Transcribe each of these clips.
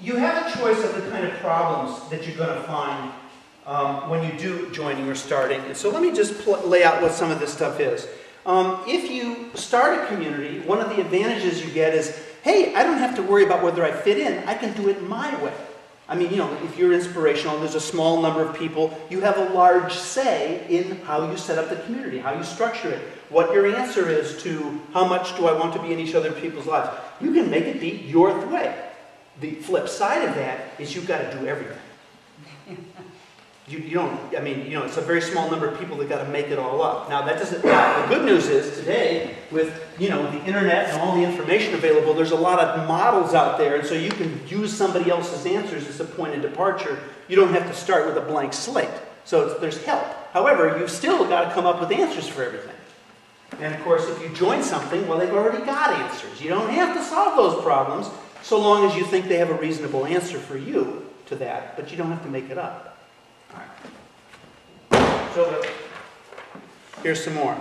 you have a choice of the kind of problems that you're going to find when you do joining or starting. And so let me just lay out what some of this stuff is. If you start a community, one of the advantages you get is, hey, I don't have to worry about whether I fit in. I can do it my way. I mean, you know, if you're inspirational, there's a small number of people, you have a large say in how you set up the community, how you structure it, what your answer is to how much do I want to be in each other people's lives. You can make it be your way. The flip side of that is you've got to do everything. You don't, I mean, you know, it's a very small number of people that got to make it all up. Now, that doesn't, the good news is today, with, you know, the internet and all the information available, there's a lot of models out there, and so you can use somebody else's answers as a point of departure. You don't have to start with a blank slate. So there's help. However, you've still got to come up with answers for everything. And of course, if you join something, well, they've already got answers. You don't have to solve those problems so long as you think they have a reasonable answer for you to that, but you don't have to make it up. So here's some more.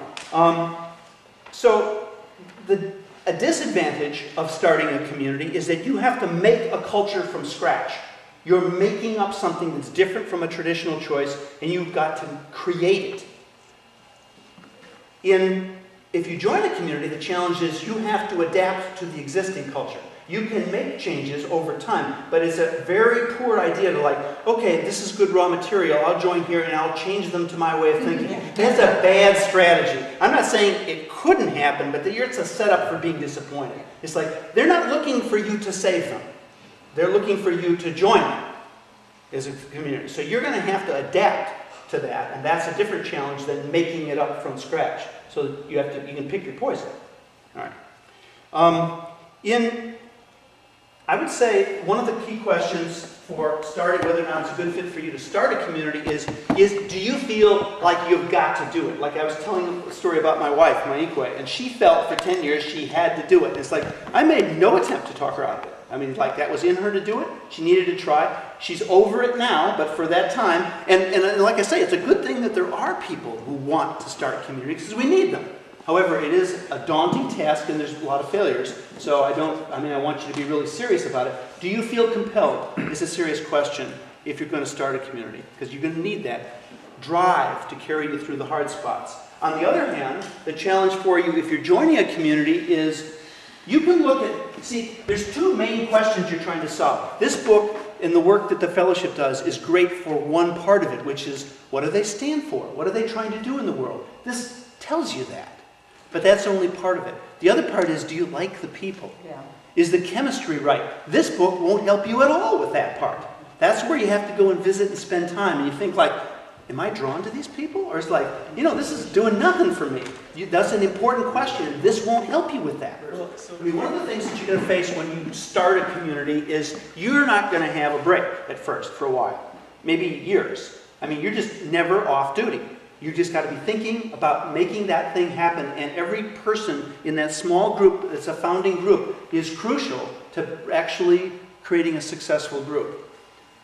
A disadvantage of starting a community is that you have to make a culture from scratch. You're making up something that's different from a traditional choice, and you've got to create it. If you join a community, the challenge is you have to adapt to the existing culture. You can make changes over time, but it's a very poor idea to like, okay, this is good raw material, I'll join here and I'll change them to my way of thinking. That's a bad strategy. I'm not saying it couldn't happen, but it's a setup for being disappointed. It's like, they're not looking for you to save them. They're looking for you to join them as a community. So you're going to have to adapt to that, and that's a different challenge than making it up from scratch. So you can pick your poison. All right. I would say one of the key questions for starting, whether or not it's a good fit for you to start a community is do you feel like you've got to do it? Like I was telling a story about my wife, Maikwe, and she felt for 10 years she had to do it. And it's like, I made no attempt to talk her out of it. I mean, like that was in her to do it. She needed to try. She's over it now, but for that time, and like I say, it's a good thing that there are people who want to start communities because we need them. However, it is a daunting task and there's a lot of failures. So I want you to be really serious about it. Do you feel compelled? It's a serious question if you're going to start a community, because you're going to need that drive to carry you through the hard spots. On the other hand, the challenge for you if you're joining a community is you can look at, see, there's two main questions you're trying to solve. This book and the work that the fellowship does is great for one part of it, which is what do they stand for? What are they trying to do in the world? This tells you that. But that's only part of it. The other part is, do you like the people? Yeah. Is the chemistry right? This book won't help you at all with that part. That's where you have to go and visit and spend time. And you think like, am I drawn to these people? Or it's like, you know, this is doing nothing for me. That's an important question. This won't help you with that. I mean, one of the things that you're going to face when you start a community is you're not going to have a break at first for a while. Maybe years. I mean, you're just never off duty. You just got to be thinking about making that thing happen, and every person in that small group that's a founding group is crucial to actually creating a successful group.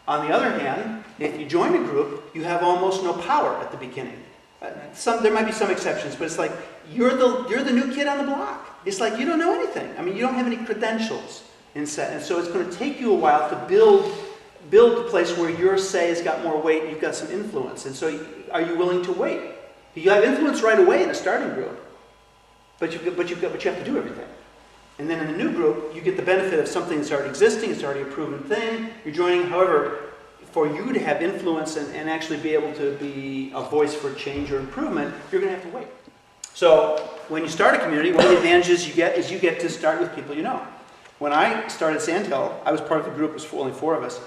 On the other hand, if you join a group, you have almost no power at the beginning. There might be some exceptions, but it's like you're the new kid on the block. It's like you don't know anything. I mean, you don't have any credentials and so it's going to take you a while to build the place where your say has got more weight and you've got some influence. And so are you willing to wait? You have influence right away in a starting group, but you have to do everything. And then in a new group, you get the benefit of something that's already existing, it's already a proven thing. You're joining, however, for you to have influence and actually be able to be a voice for change or improvement, you're going to have to wait. So when you start a community, one of the advantages you get is you get to start with people you know. When I started Sandhill, I was part of the group, it was only 4 of us.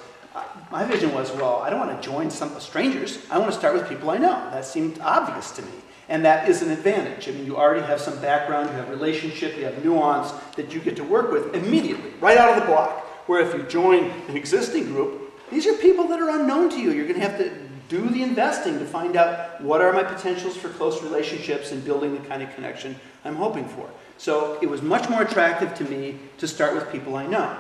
My vision was, well, I don't want to join some strangers. I want to start with people I know. That seemed obvious to me. And that is an advantage. I mean, you already have some background, you have relationship, you have nuance that you get to work with immediately, right out of the block. Where if you join an existing group, these are people that are unknown to you. You're going to have to do the investing to find out what are my potentials for close relationships and building the kind of connection I'm hoping for. So it was much more attractive to me to start with people I know.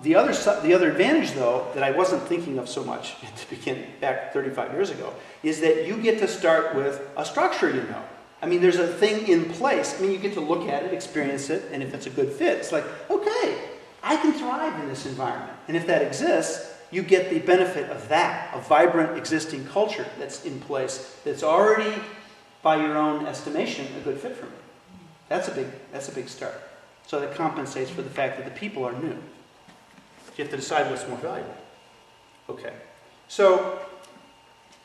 The other advantage, though, that I wasn't thinking of so much at the beginning, back 35 years ago, is that you get to start with a structure you know. I mean, there's a thing in place. I mean, you get to look at it, experience it, and if it's a good fit, it's like, okay, I can thrive in this environment. And if that exists, you get the benefit of that, a vibrant existing culture that's in place, that's already, by your own estimation, a good fit for me. That's a big start. So that compensates for the fact that the people are new. You have to decide what's more valuable. Okay. So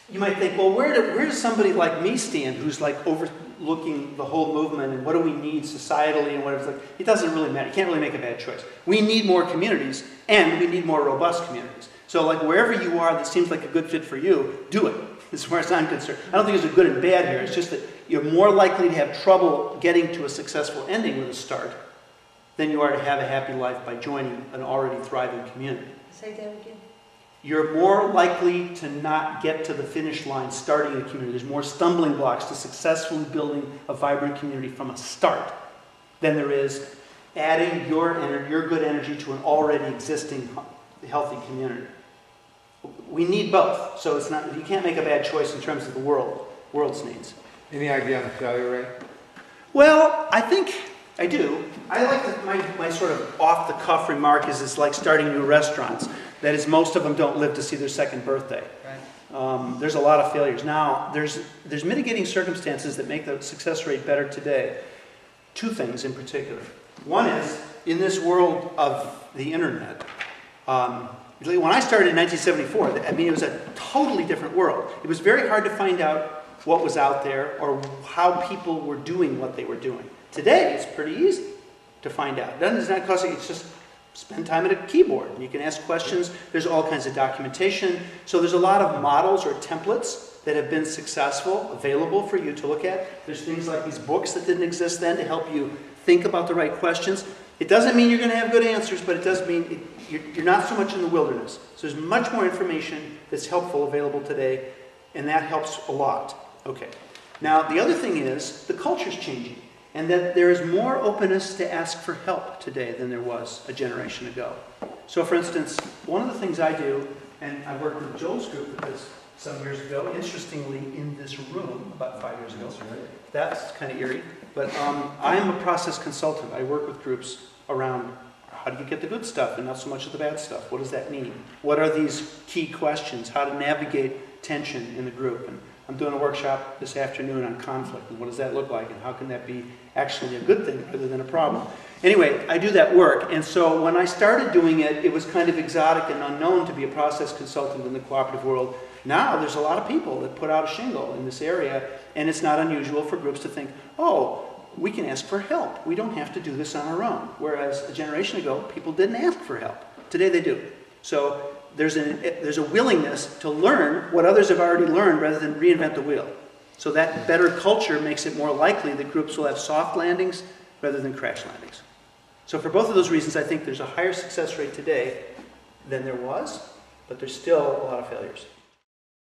you might think, well, where does somebody like me stand who's like overlooking the whole movement and what do we need societally and whatever? Like, it doesn't really matter. You can't really make a bad choice. We need more communities and we need more robust communities. So like wherever you are that seems like a good fit for you, do it. As far as I'm concerned. I don't think there's a good and bad here. It's just that you're more likely to have trouble getting to a successful ending with a start than you are to have a happy life by joining an already thriving community. Say that again. You're more likely to not get to the finish line starting a community. There's more stumbling blocks to successfully building a vibrant community from a start than there is adding your good energy to an already existing healthy community. We need both, so it's not, you can't make a bad choice in terms of the world's needs. Any idea on the failure rate? Well, I think I do. I like my sort of off-the-cuff remark is it's like starting new restaurants. That is, most of them don't live to see their second birthday. Right. There's a lot of failures. Now, there's mitigating circumstances that make the success rate better today. Two things in particular. One is, in this world of the internet, when I started in 1974, I mean, it was a totally different world. It was very hard to find out what was out there or how people were doing what they were doing. Today, it's pretty easy to find out. It's not costing, it's just spend time at a keyboard. You can ask questions. There's all kinds of documentation. So there's a lot of models or templates that have been successful, available for you to look at. There's things like these books that didn't exist then to help you think about the right questions. It doesn't mean you're going to have good answers, but it does mean you're not so much in the wilderness. So there's much more information that's helpful available today, and that helps a lot. Okay. Now, the other thing is the culture's changing, and that there is more openness to ask for help today than there was a generation ago. So, for instance, one of the things I do, and I worked with Joel's group because some years ago, interestingly, in this room, about 5 years ago. That's kind of eerie. But I am a process consultant. I work with groups around how do you get the good stuff and not so much of the bad stuff. What does that mean? What are these key questions? How to navigate tension in the group. And I'm doing a workshop this afternoon on conflict and what does that look like and how can that be actually a good thing rather than a problem. Anyway, I do that work, and so when I started doing it, it was kind of exotic and unknown to be a process consultant in the cooperative world. Now there's a lot of people that put out a shingle in this area, and it's not unusual for groups to think, oh, we can ask for help. We don't have to do this on our own. Whereas a generation ago, people didn't ask for help. Today they do. So there's a willingness to learn what others have already learned rather than reinvent the wheel. So that better culture makes it more likely that groups will have soft landings rather than crash landings. So for both of those reasons, I think there's a higher success rate today than there was, but there's still a lot of failures.